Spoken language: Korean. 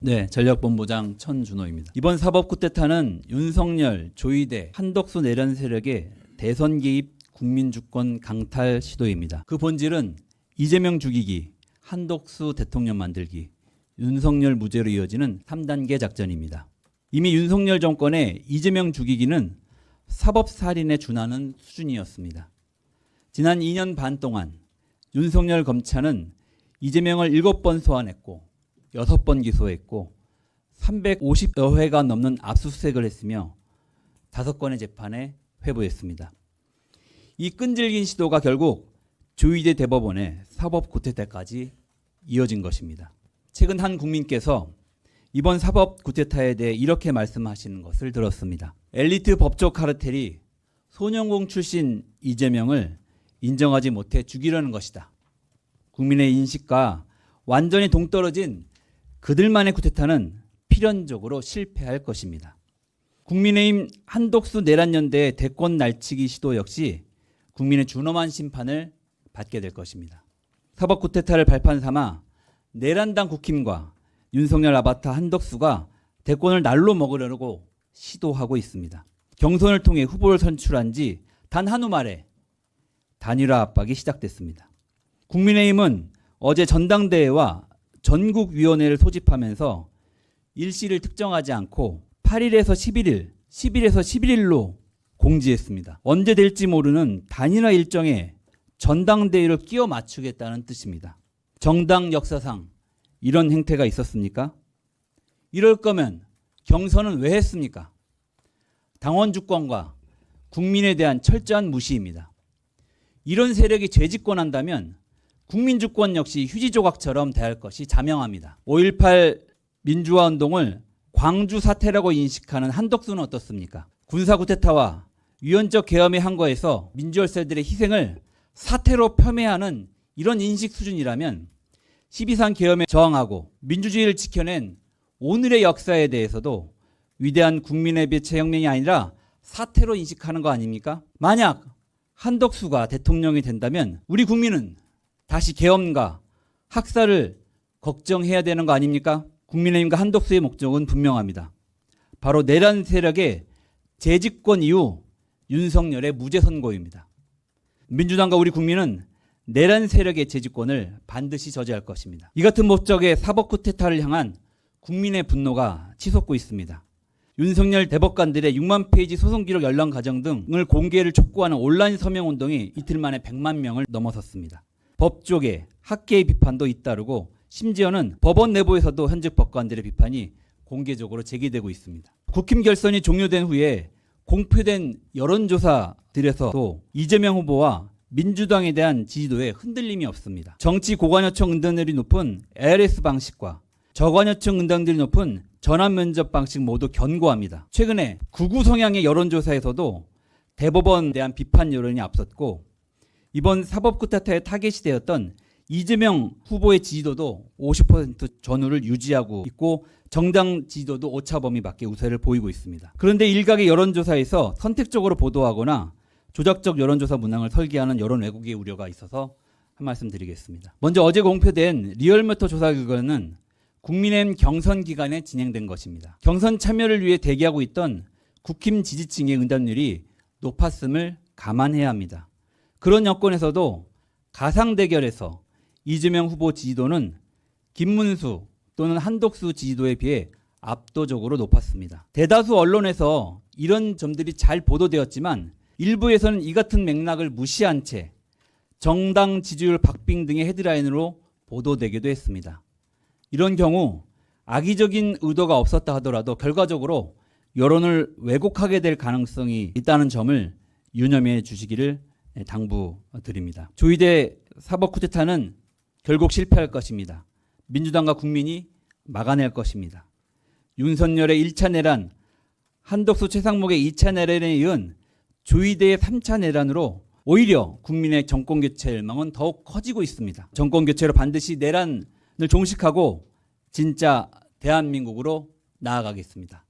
네, 전력본부장 천준호입니다. 이번 사법 쿠데타는 윤석열, 조이대, 한덕수 내란 세력의 대선 개입 국민주권 강탈 시도입니다. 그 본질은 이재명 죽이기, 한덕수 대통령 만들기, 윤석열 무죄로 이어지는 3단계 작전입니다. 이미 윤석열 정권의 이재명 죽이기는 사법살인에 준하는 수준이었습니다. 지난 2년 반 동안 윤석열 검찰은 이재명을 7번 소환했고 6번 기소했고 350여 회가 넘는 압수수색을 했으며 5건의 재판에 회부했습니다. 이 끈질긴 시도가 결국 조이대 대법원의 사법 쿠데타까지 이어진 것입니다. 최근 한 국민께서 이번 사법 쿠데타에 대해 이렇게 말씀하시는 것을 들었습니다. 엘리트 법조 카르텔이 소년공 출신 이재명을 인정하지 못해 죽이려는 것이다. 국민의 인식과 완전히 동떨어진 그들만의 쿠데타는 필연적으로 실패할 것입니다. 국민의힘 한덕수 내란연대의 대권 날치기 시도 역시 국민의 준엄한 심판을 받게 될 것입니다. 사법 쿠데타를 발판 삼아 내란당 국힘과 윤석열 아바타 한덕수가 대권을 날로 먹으려고 시도하고 있습니다. 경선을 통해 후보를 선출한 지 단 한 후 만에 단일화 압박이 시작됐습니다. 국민의힘은 어제 전당대회와 전국위원회를 소집하면서 일시를 특정하지 않고 8일에서 11일, 10일에서 11일로 공지했습니다. 언제 될지 모르는 단일화 일정에 전당대회를 끼워 맞추겠다는 뜻입니다. 정당 역사상 이런 행태가 있었습니까? 이럴 거면 경선은 왜 했습니까? 당원 주권과 국민에 대한 철저한 무시입니다. 이런 세력이 재집권한다면 국민주권 역시 휴지조각처럼 대할 것이 자명합니다. 5.18 민주화운동을 광주 사태라고 인식하는 한덕수는 어떻습니까? 군사쿠데타와 위헌적 계엄의 항거에서 민주열사들의 희생을 사태로 폄훼하는 이런 인식 수준이라면 12.3 계엄에 저항하고 민주주의를 지켜낸 오늘의 역사에 대해서도 위대한 국민의 배체 혁명이 아니라 사태로 인식하는 거 아닙니까? 만약 한덕수가 대통령이 된다면 우리 국민은 다시 계엄과 학살을 걱정해야 되는 거 아닙니까? 국민의힘과 한덕수의 목적은 분명합니다. 바로 내란 세력의 재집권 이후 윤석열의 무죄 선고입니다. 민주당과 우리 국민은 내란 세력의 재집권을 반드시 저지할 것입니다. 이 같은 목적의 사법 쿠데타를 향한 국민의 분노가 치솟고 있습니다. 윤석열 대법관들의 6만 페이지 소송 기록 열람 과정 등을 공개를 촉구하는 온라인 서명 운동이 이틀 만에 100만 명을 넘어섰습니다. 법조계, 학계의 비판도 잇따르고 심지어는 법원 내부에서도 현직 법관들의 비판이 공개적으로 제기되고 있습니다. 국힘 결선이 종료된 후에 공표된 여론조사들에서도 이재명 후보와 민주당에 대한 지지도에 흔들림이 없습니다. 정치 고관여층 응답률이 높은 ARS 방식과 저관여층 응답률이 높은 전환면접 방식 모두 견고합니다. 최근에 극우 성향의 여론조사에서도 대법원에 대한 비판 여론이 앞섰고 이번 사법 쿠데타의 타겟이 되었던 이재명 후보의 지지도도 50% 전후를 유지하고 있고 정당 지지도도 오차범위 밖에 우세를 보이고 있습니다. 그런데 일각의 여론조사에서 선택적으로 보도하거나 조작적 여론조사 문항을 설계하는 여론 왜곡의 우려가 있어서 한 말씀 드리겠습니다. 먼저 어제 공표된 리얼미터 조사 결과는 국민의힘 경선 기간에 진행된 것입니다. 경선 참여를 위해 대기하고 있던 국힘 지지층의 응답률이 높았음을 감안해야 합니다. 그런 여건에서도 가상 대결에서 이재명 후보 지지도는 김문수 또는 한덕수 지지도에 비해 압도적으로 높았습니다. 대다수 언론에서 이런 점들이 잘 보도되었지만 일부에서는 이 같은 맥락을 무시한 채 정당 지지율 박빙 등의 헤드라인으로 보도되기도 했습니다. 이런 경우 악의적인 의도가 없었다 하더라도 결과적으로 여론을 왜곡하게 될 가능성이 있다는 점을 유념해 주시기를 당부드립니다. 조이대 사법 쿠데타는 결국 실패할 것입니다. 민주당과 국민이 막아낼 것입니다. 윤석열의 1차 내란, 한덕수 최상목의 2차 내란에 이은 조이대의 3차 내란으로 오히려 국민의 정권교체 열망은 더욱 커지고 있습니다. 정권교체로 반드시 내란을 종식하고 진짜 대한민국으로 나아가겠습니다.